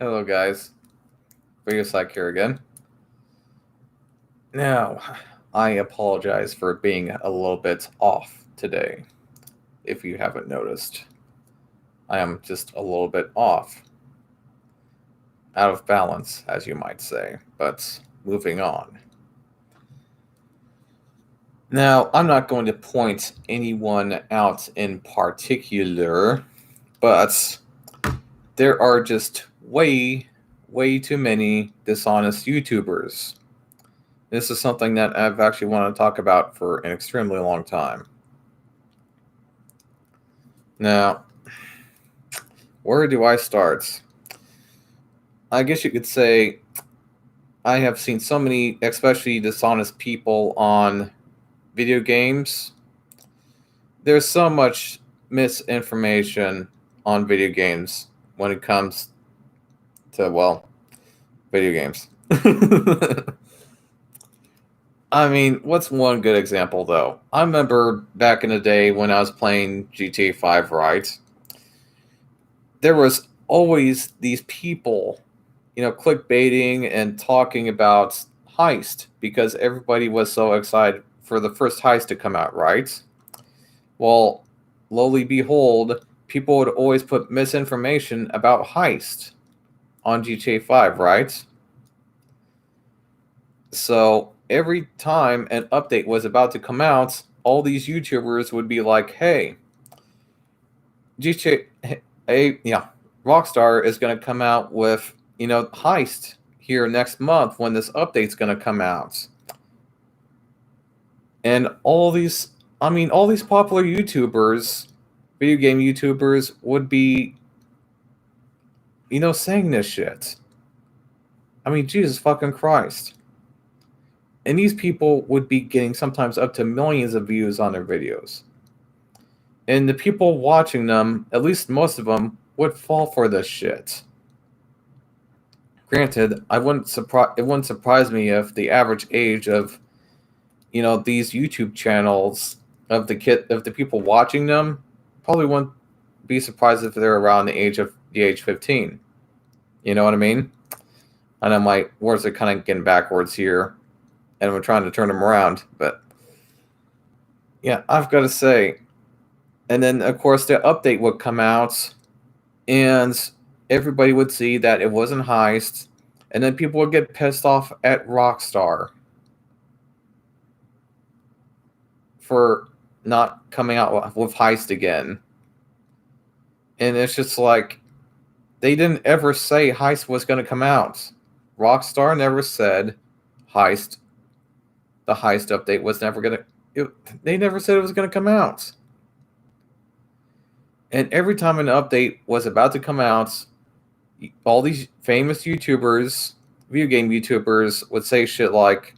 Hello, guys. Video Psych here again. Now, I apologize for being a little bit off today. If you haven't noticed, I am just a little bit off. Out of balance, as you might say. But moving on. Now, I'm not going to point anyone out in particular, but there are just way too many dishonest YouTubers. This is something that I've actually wanted to talk about for an extremely long time. Now, where do I start? I guess you could say I have seen so many, especially dishonest people on video games. There's so much misinformation on video games when it comes to, well, video games. I mean, what's one good example, though? I remember back in the day when I was playing GTA 5, right? There was always these people, clickbaiting and talking about heist because everybody was so excited for the first heist to come out, right? Well, lowly behold, people would always put misinformation about heist on GTA 5, right? So every time an update was about to come out, all these YouTubers would be like, hey, Rockstar is going to come out with, heist here next month when this update's going to come out. And all these popular YouTubers, video game YouTubers, would be, saying this shit. I mean, Jesus fucking Christ. And these people would be getting sometimes up to millions of views on their videos. And the people watching them, at least most of them, would fall for this shit. Granted, it wouldn't surprise me if the average age of, these YouTube channels of the people watching them probably wouldn't be surprised if they're around the age 15. You know what I mean? I know my words are kind of getting backwards here, and I'm trying to turn them around, but yeah, I've got to say. And then, of course, the update would come out, and everybody would see that it wasn't heist, and then people would get pissed off at Rockstar for not coming out with heist again. And it's just like, they didn't ever say heist was going to come out. Rockstar never said heist. The heist update was never going to... They never said it was going to come out. And every time an update was about to come out, all these famous YouTubers, video game YouTubers, would say shit like,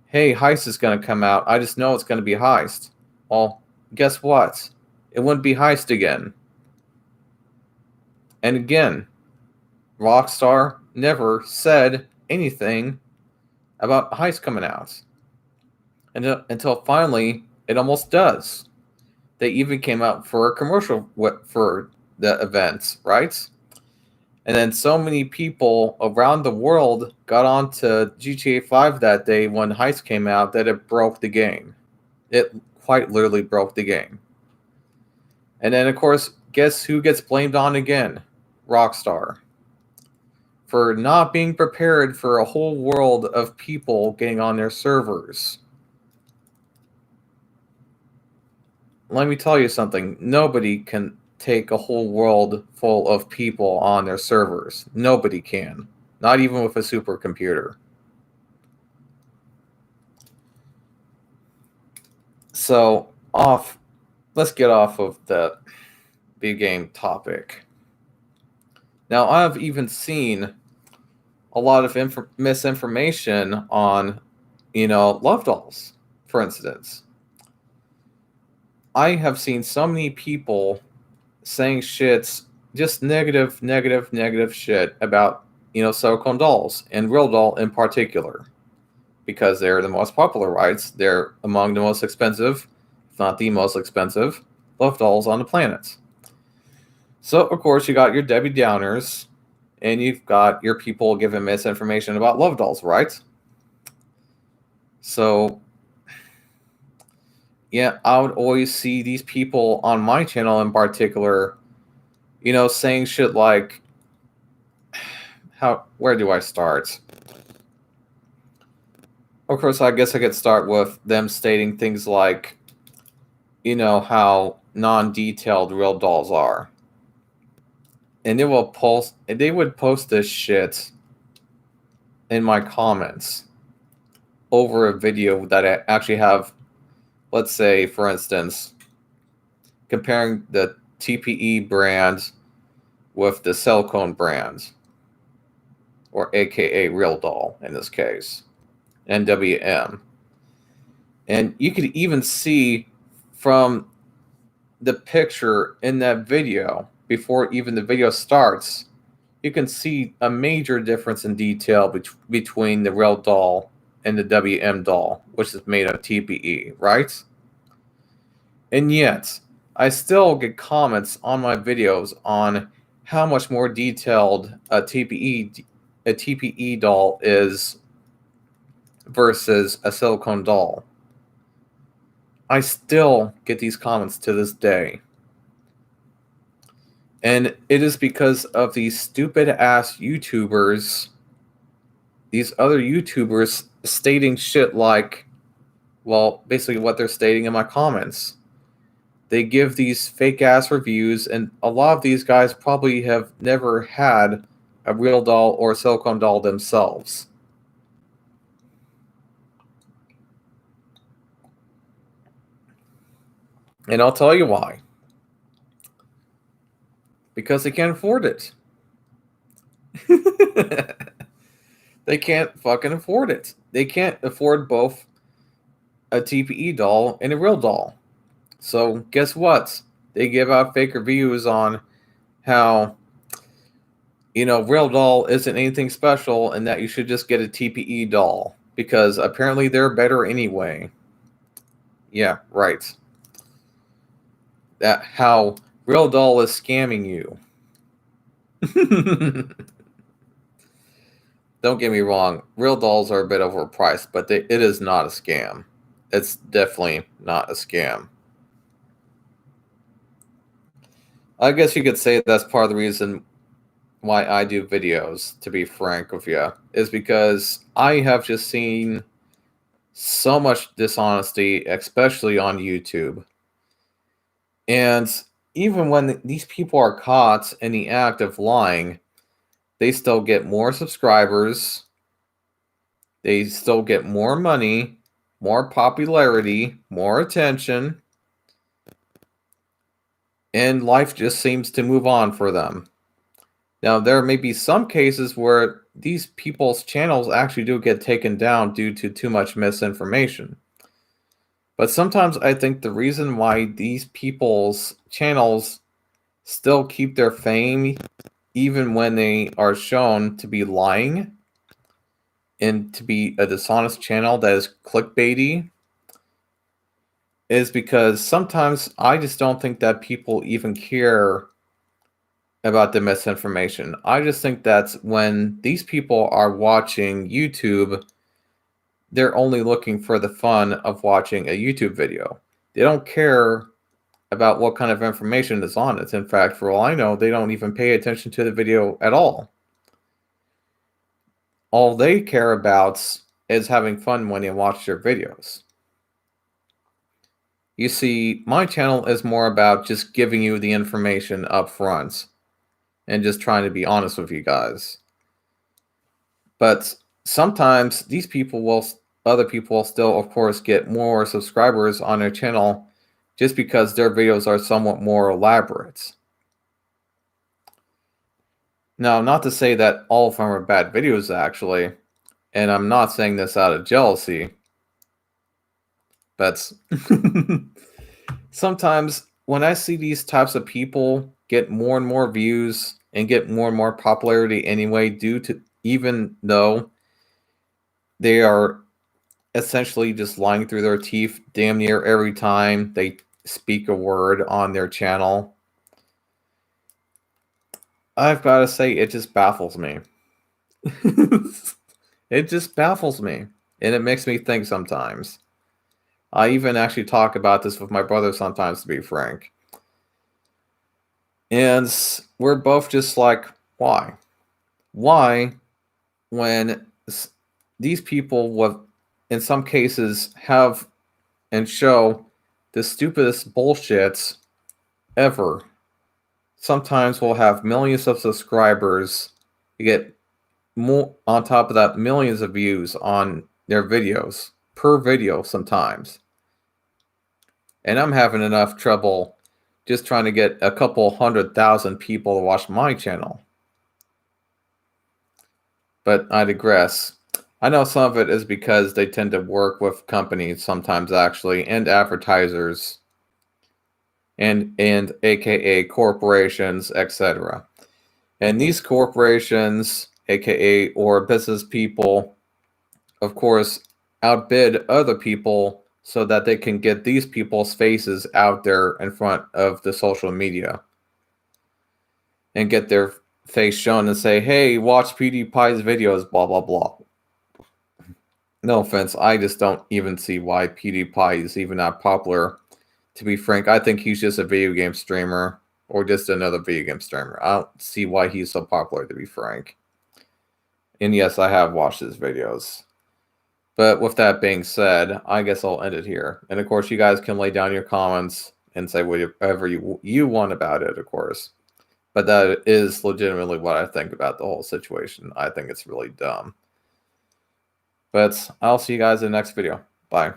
hey, heist is going to come out. I just know it's going to be heist. Well, guess what? It wouldn't be heist again. And again, Rockstar never said anything about heist coming out. Until finally, it almost does. They even came out for a commercial for the events, right? And then so many people around the world got onto GTA 5 that day when heist came out that it broke the game. It quite literally broke the game. And then, of course, guess who gets blamed on again? Rockstar. For not being prepared for a whole world of people getting on their servers. Let me tell you something. Nobody can take a whole world full of people on their servers. Nobody can. Not even with a supercomputer. So, let's get off of the big game topic. Now, I've even seen a lot of misinformation on, love dolls, for instance. I have seen so many people saying shits, just negative shit about, silicone dolls, and real doll in particular. Because they're the most popular, right? They're among the most expensive, if not the most expensive, love dolls on the planet. So, of course, you got your Debbie Downers, and you've got your people giving misinformation about love dolls, right? So, yeah, I would always see these people on my channel in particular, saying shit like, where do I start? Of course, I guess I could start with them stating things like, how non-detailed real dolls are. And they would post this shit in my comments over a video that I actually have, let's say, for instance, comparing the TPE brand with the silicone brand, or aka real doll in this case, NWM. And you could even see from the picture in that video, before even the video starts, you can see a major difference in detail between the real doll and the WM doll, which is made of TPE, right? And yet, I still get comments on my videos on how much more detailed a TPE doll is versus a silicone doll. I still get these comments to this day. And it is because of these stupid ass YouTubers, these other YouTubers stating shit like, well, basically what they're stating in my comments. They give these fake ass reviews, and a lot of these guys probably have never had a real doll or a silicone doll themselves. And I'll tell you why. Because they can't afford it. They can't fucking afford it. They can't afford both a TPE doll and a real doll. So guess what? They give out fake reviews on how, real doll isn't anything special and that you should just get a TPE doll because apparently they're better anyway. Yeah, right. That how real doll is scamming you. Don't get me wrong, real dolls are a bit overpriced, but it is not a scam. It's definitely not a scam. I guess you could say that's part of the reason why I do videos, to be frank with you, is because I have just seen so much dishonesty, especially on YouTube. And even when these people are caught in the act of lying, they still get more subscribers, they still get more money, more popularity, more attention, and life just seems to move on for them. Now, there may be some cases where these people's channels actually do get taken down due to too much misinformation. But sometimes I think the reason why these people's channels still keep their fame, even when they are shown to be lying and to be a dishonest channel that is clickbaity, is because sometimes I just don't think that people even care about the misinformation. I just think that's when these people are watching YouTube, they're only looking for the fun of watching a YouTube video. They don't care about what kind of information is on it. In fact, for all I know, they don't even pay attention to the video at all. All they care about is having fun when they watch their videos. You see, my channel is more about just giving you the information up front and just trying to be honest with you guys. But sometimes other people will still, of course, get more subscribers on their channel just because their videos are somewhat more elaborate. Now, not to say that all of them are bad videos, actually, and I'm not saying this out of jealousy, but sometimes when I see these types of people get more and more views and get more and more popularity anyway, even though they are essentially just lying through their teeth damn near every time they speak a word on their channel, I've got to say, it just baffles me. It just baffles me. And it makes me think sometimes. I even actually talk about this with my brother sometimes, to be frank. And we're both just like, why? Why, when these people, will, in some cases, have and show the stupidest bullshit ever, sometimes will have millions of subscribers, you get more on top of that, millions of views on their videos per video sometimes. And I'm having enough trouble just trying to get a couple 100,000 people to watch my channel. But I digress. I know some of it is because they tend to work with companies sometimes, actually, and advertisers, and aka corporations, etc. And these corporations, aka or business people, of course, outbid other people so that they can get these people's faces out there in front of the social media and get their face shown and say, hey, watch PewDiePie's videos, blah, blah, blah. No offense, I just don't even see why PewDiePie is even that popular. To be frank, I think he's just a video game streamer or just another video game streamer. I don't see why he's so popular, to be frank. And yes, I have watched his videos. But with that being said, I guess I'll end it here. And of course, you guys can lay down your comments and say whatever you want about it, of course. But that is legitimately what I think about the whole situation. I think it's really dumb. But I'll see you guys in the next video. Bye.